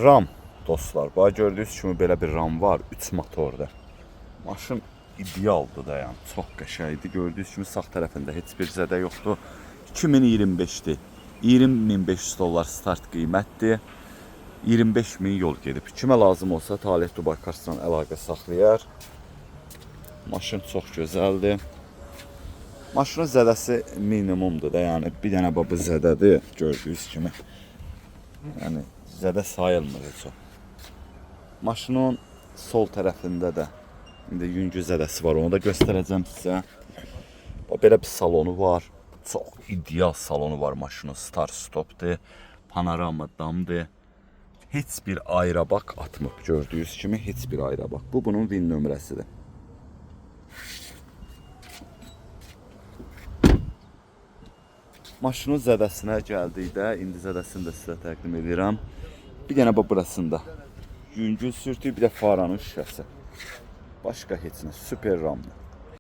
RAM dostlar. Bax gördüyünüz kimi belə bir RAM var 3 motorda. Maşın idealdır da yəni. Çox qəşəngdir. Gördüyünüz kimi sağ tərəfində heç bir zədə yoxdur. 2025-dir. 20.500 dollar start qiymətdir. 25.000 yol gedib. Kimə lazım olsa Talih Dubai Cars'la əlaqə saxlayar. Maşın çox gözəldir. Maşının zədəsi minimumdur da, yəni bir dənə bu zədədir gördüyünüz kimi. Yəni zədə sayılmır heç o. Maşının sol tərəfində də indi yüngül zədəsi var, onu da göstərəcəm sizə. Belə bir salonu var. Çox ideal salonu var maşının. Start stopdur. Panorama damdır. Heç bir ayrabak atmıb gördüyünüz kimi, heç bir ayrabak. Bu bunun VIN nömrəsidir. Maşının zədəsinə gəldikdə, indi zədəsini də sizə təqdim edirəm. Bir dənə burasında yüngül sürtü, bir də faranın şüşəsi. Başqa heç nə, super ramdır.